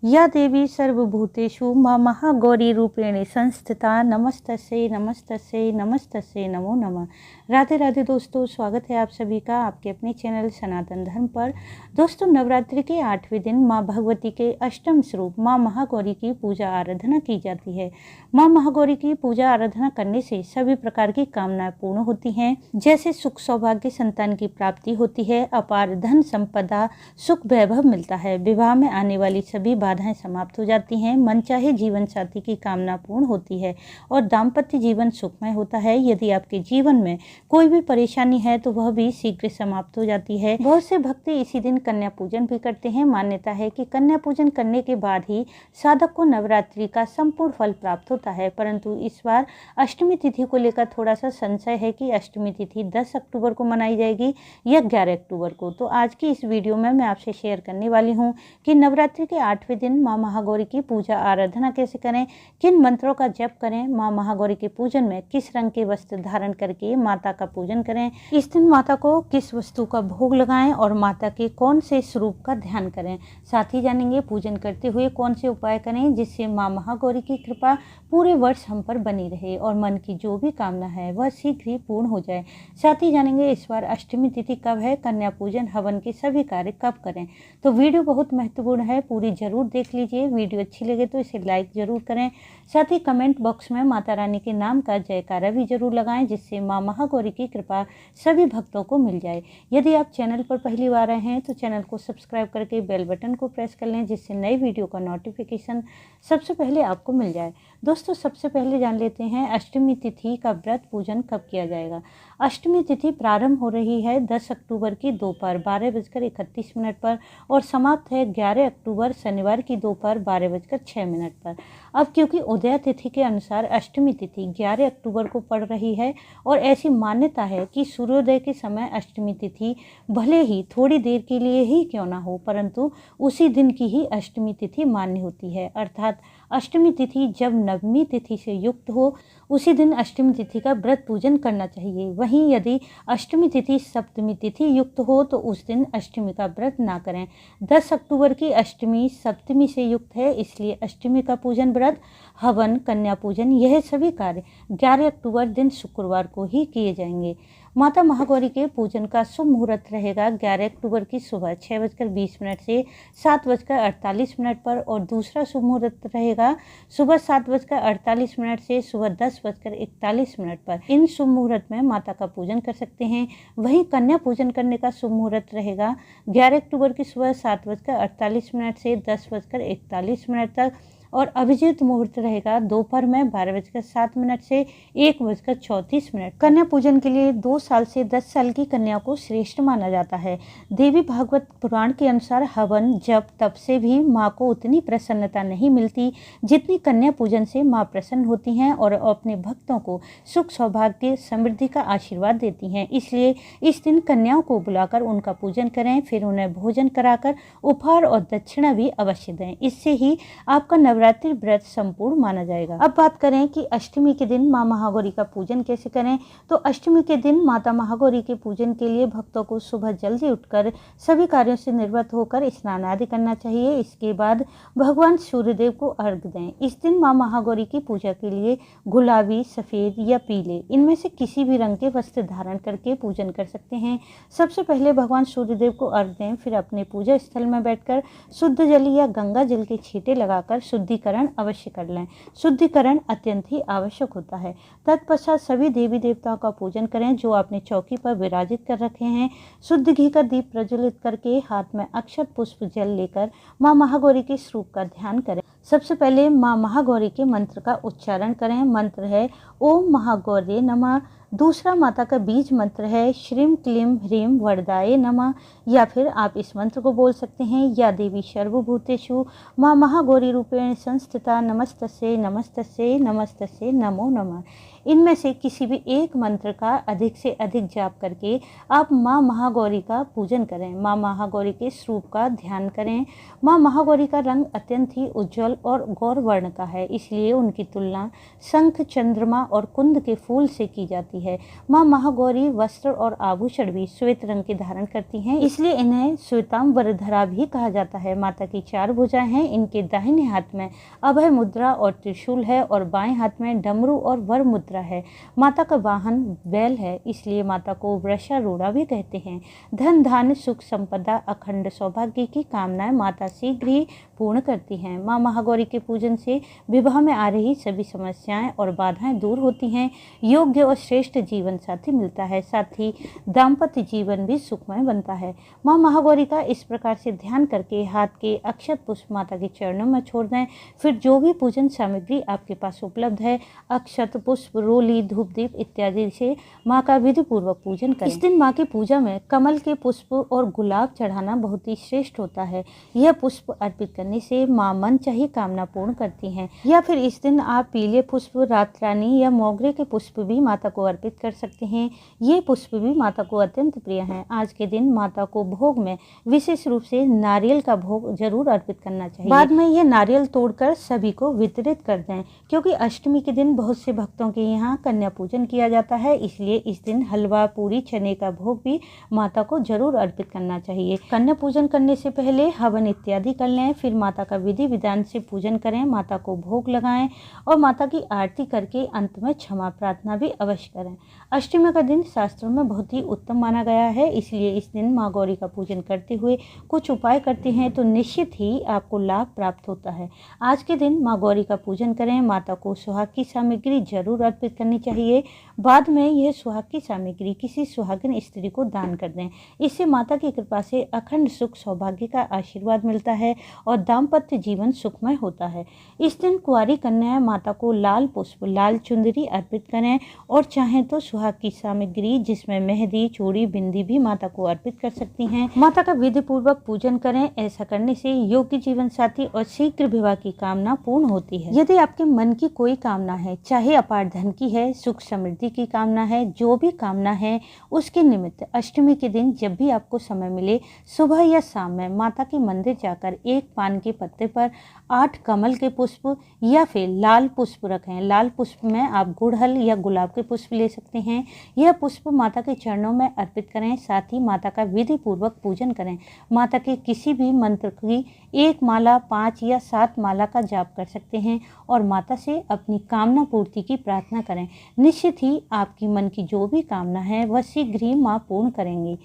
या देवी सर्वभूतेषु मां महागौरी रूपेण संस्थिता नमस्तस्यै नमस्तस्यै नमस्तस्यै नमो नमः। राधे राधे दोस्तों, स्वागत है आप सभी का आपके अपने चैनल सनातन धर्म पर। दोस्तों, नवरात्रि के 8वें दिन मां भगवती के अष्टम स्वरूप मां महागौरी की पूजा आराधना की जाती है। मां महागौरी की पूजा आराधना करने से सभी प्रकार की कामनाएं पूर्ण होती हैं, जैसे सुख सौभाग्य, संतान की प्राप्ति होती है, अपार धन संपदा, सुख वैभव मिलता है, विवाह में आने वाली सभी बाधाएं समाप्त हो जाती हैं, मनचाहे जीवन साथी की कामना पूर्ण होती है और दाम्पत्य जीवन सुखमय होता है। यदि आपके जीवन में कोई भी परेशानी है तो वह भी शीघ्र समाप्त हो जाती है। बहुत से भक्त इसी दिन कन्या पूजन भी करते हैं। मान्यता है कि कन्या पूजन करने के बाद ही साधक को नवरात्रि का संपूर्ण फल प्राप्त होता है, परंतु इस बार अष्टमी तिथि को लेकर थोड़ा सा संशय है कि अष्टमी तिथि 10 अक्टूबर को मनाई जाएगी या 11 अक्टूबर को। तो आज की इस वीडियो में मैं आपसे शेयर करने वाली हूँ कि नवरात्रि के 8वें दिन मां महागौरी की पूजा आराधना कैसे करें, किन मंत्रों का जप करें, मां महागौरी के पूजन में किस रंग के वस्त्र धारण करके माता का पूजन करें, इस दिन माता को किस वस्तु का भोग लगाएं और माता के कौन से स्वरूप का ध्यान करें। साथ ही जानेंगे पूजन करते हुए कौन से उपाय करें जिससे मां महागौरी की कृपा पूरे वर्ष हम पर बनी रहे और मन की जो भी कामना है वह शीघ्र ही पूर्ण हो जाए। साथ ही जानेंगे इस बार अष्टमी तिथि कब है, कन्या पूजन हवन के सभी कार्य कब करें। तो वीडियो बहुत महत्वपूर्ण है, पूरी जरूर देख लीजिए। वीडियो अच्छी लगे तो इसे लाइक जरूर करें। साथ ही कमेंट बॉक्स में माता रानी के नाम का जयकारा भी जरूर लगाएं, जिससे मां महागौरी की कृपा सभी भक्तों को मिल जाए। यदि आप चैनल पर पहली बार आए हैं तो चैनल को सब्सक्राइब करके बेल बटन को प्रेस कर लें, जिससे नई वीडियो का नोटिफिकेशन सबसे पहले आपको मिल जाए। दोस्तों, सबसे पहले जान लेते हैं अष्टमी तिथि का व्रत पूजन कब किया जाएगा। अष्टमी तिथि प्रारंभ हो रही है 10 अक्टूबर की दोपहर 12:31 पर और समाप्त है 11 अक्टूबर शनिवार की दोपहर 12:06 पर। अब क्योंकि उदय तिथि के अनुसार अष्टमी तिथि 11 अक्टूबर को पड़ रही है और ऐसी मान्यता है कि सूर्योदय के समय अष्टमी तिथि भले ही थोड़ी देर के लिए ही क्यों ना हो, परंतु उसी दिन की ही अष्टमी तिथि मान्य होती है। अर्थात अष्टमी तिथि जब नवमी तिथि से युक्त हो उसी दिन अष्टमी तिथि का व्रत पूजन करना चाहिए। वहीं यदि अष्टमी तिथि सप्तमी तिथि युक्त हो तो उस दिन अष्टमी का व्रत ना करें। 10 अक्टूबर की अष्टमी सप्तमी से युक्त है, इसलिए अष्टमी का पूजन, व्रत, हवन, कन्या पूजन यह सभी कार्य 11 अक्टूबर दिन शुक्रवार को ही किए जाएंगे। माता महागौरी के पूजन का शुभ मुहूर्त रहेगा 11 अक्टूबर की सुबह 6:20 से 7:48 पर और दूसरा शुभ मुहूर्त रहेगा सुबह 7:48 से सुबह 10:41 पर। इन शुभ मुहूर्त में माता का पूजन कर सकते हैं। वहीं कन्या पूजन करने का शुभ मुहूर्त रहेगा 11 अक्टूबर की सुबह 7:48 से 10:41 तक और अभिजीत मुहूर्त रहेगा दोपहर में 12:07 से 1:34। कन्या पूजन के लिए 2 साल से 10 साल की कन्या को श्रेष्ठ माना जाता है। देवी भागवत पुराण के अनुसार हवन, जप, तप से भी माँ को उतनी प्रसन्नता नहीं मिलती जितनी कन्या पूजन से माँ प्रसन्न होती हैं और अपने भक्तों को सुख सौभाग्य समृद्धि का आशीर्वाद देती हैं। इसलिए इस दिन कन्याओं को बुलाकर उनका पूजन करें, फिर उन्हें भोजन कराकर उपहार और दक्षिणा भी अवश्य दें। इससे ही आपका नवरात्रि व्रत संपूर्ण माना जाएगा। अब बात करें कि अष्टमी के दिन मां महागौरी का पूजन कैसे करें। तो अष्टमी के दिन माता महागौरी के पूजन के लिए भक्तों को सुबह जल्दी उठकर सभी कार्यों से निवृत्त होकर स्नान आदि करना चाहिए। इसके बाद भगवान सूर्यदेव को अर्घ्य दें। इस दिन मां महागौरी की पूजा के लिए गुलाबी, सफेद या पीले इनमें से किसी भी रंग के वस्त्र धारण करके पूजन कर सकते हैं। सबसे पहले भगवान सूर्यदेव को अर्घ्य दें, फिर अपने पूजा स्थल में बैठकर शुद्ध जल या गंगा जल के छींटे लगाकर शुद्धिकरण अवश्य कर लें। शुद्धिकरण अत्यंत ही आवश्यक होता है। तत्पश्चात सभी देवी देवताओं का पूजन करें जो आपने चौकी पर विराजित कर रखे हैं। शुद्ध घी का दीप प्रज्वलित करके हाथ में अक्षत पुष्प जल लेकर मां महागौरी के स्वरूप का ध्यान करें। सबसे पहले मां महागौरी के मंत्र का उच्चारण करें। मंत्र है ओम महागौरी नमः। दूसरा माता का बीज मंत्र है श्रीम क्लीम ह्रीम वरदाये नमः, या फिर आप इस मंत्र को बोल सकते हैं या देवी सर्वभूतेषु मां महागौरी रूपेण संस्थिता नमस्तस्यै नमस्तस्यै नमस्तस्यै नमो नमः। इनमें से किसी भी एक मंत्र का अधिक से अधिक जाप करके आप मां महागौरी का पूजन करें। मां महागौरी के स्वरूप का ध्यान करें। मां महागौरी का रंग अत्यंत ही उज्जवल और गौर वर्ण का है, इसलिए उनकी तुलना शंख, चंद्रमा और कुंद के फूल से की जाती है। माँ महागौरी वस्त्र और आभूषण भी श्वेत रंग के धारण करती हैं, इसलिए इन्हें श्वेतांबरधरा भी कहा जाता है। माता की 4 भुजाएं हैं। इनके दाहिने हाथ में अभय मुद्रा और त्रिशूल है और बाएं हाथ में डमरू और वर मुद्रा है। माता का वाहन बैल है, इसलिए माता को वृषारूढ़ा भी कहते हैं। धन धान्य सुख संपदा अखंड सौभाग्य की कामनाएं माता शीघ्र ही पूर्ण करती हैं। माँ महागौरी के पूजन से विवाह में आ रही सभी समस्याएं और बाधाएं दूर होती हैं। योग्य और श्रेष्ठ जीवन साथी मिलता है, साथ ही दाम्पत्य जीवन भी सुखमय बनता है। माँ महागौरी का इस प्रकार से ध्यान करके हाथ के अक्षत पुष्प माता के चरणों में छोड़ दें। फिर जो भी पूजन सामग्री आपके पास उपलब्ध है, अक्षत पुष्प, रोली, धूप दीप इत्यादि से माँ का विधि पूर्वक पूजन करें। इस दिन माँ की पूजा में कमल के पुष्प और गुलाब चढ़ाना बहुत ही श्रेष्ठ होता है। यह पुष्प अर्पित करने से माँ मन चाही कामना पूर्ण करती हैं। या फिर इस दिन आप पीले पुष्प, रातरानी या मोगरे के पुष्प भी माता को अर्पित कर सकते हैं। ये पुष्प भी माता को अत्यंत प्रिय हैं। आज के दिन माता को भोग में विशेष रूप से नारियल का भोग जरूर अर्पित करना चाहिए। बाद में यह नारियल तोड़कर सभी को वितरित कर दें, क्योंकि अष्टमी के दिन बहुत से भक्तों के यहाँ कन्या पूजन किया जाता है, इसलिए इस दिन हलवा, पूरी, चने का भोग भी माता को जरूर अर्पित करना चाहिए। कन्या पूजन करने से पहले हवन इत्यादि कर लें, फिर माता का विधि विधान से पूजन करें, माता को भोग लगाएं और माता की आरती करके अंत में क्षमा प्रार्थना भी अवश्य करें। अष्टमी का दिन शास्त्रों में बहुत ही उत्तम माना गया है, इसलिए इस दिन माँ गौरी का पूजन करते हुए कुछ उपाय करते हैं तो निश्चित ही आपको लाभ प्राप्त होता है। आज के दिन माँ गौरी का पूजन करें। माता को सुहाग की सामग्री जरूर अर्पित करनी चाहिए। बाद में यह सुहाग की सामग्री किसी सुहागिन स्त्री को दान कर दें। इससे माता की कृपा से अखंड सुख सौभाग्य का आशीर्वाद मिलता है और दाम्पत्य जीवन सुखमय होता है। इस दिन कुंवारी कन्याएं माता को लाल पुष्प, लाल चुंदरी अर्पित करें और चाहें तो सुहाग की सामग्री जिसमें मेहंदी, चूड़ी, बिंदी भी माता को अर्पित कर सकती हैं। माता का विधि पूर्वक पूजन करें। ऐसा करने से योग्य जीवन साथी और शीघ्र विवाह की कामना पूर्ण होती है। यदि आपके मन की कोई कामना है, चाहे अपार धन की है, सुख समृद्धि की कामना है, जो भी कामना है, उसके निमित्त अष्टमी के दिन जब भी आपको समय मिले, सुबह या शाम में माता के मंदिर जाकर एक पान के पत्ते पर 8 कमल के पुष्प या फिर लाल पुष्प रखें। लाल पुष्प में आप गुड़हल या गुलाब के पुष्प ले सकते हैं। यह पुष्प माता के चरणों में अर्पित करें, साथ ही माता का विधि पूर्वक पूजन करें। माता के किसी भी मंत्र की 1 माला, 5 या 7 माला का जाप कर सकते हैं और माता से अपनी कामना पूर्ति की प्रार्थना करें। निश्चित ही आपकी मन की जो भी कामना है वह शीघ्र ही माँ पूर्ण करेंगी।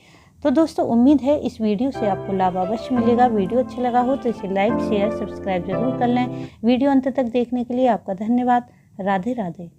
तो दोस्तों, उम्मीद है इस वीडियो से आपको लाभ अवश्य मिलेगा। वीडियो अच्छा लगा हो तो इसे लाइक, शेयर, सब्सक्राइब जरूर कर लें। वीडियो अंत तक देखने के लिए आपका धन्यवाद। राधे राधे।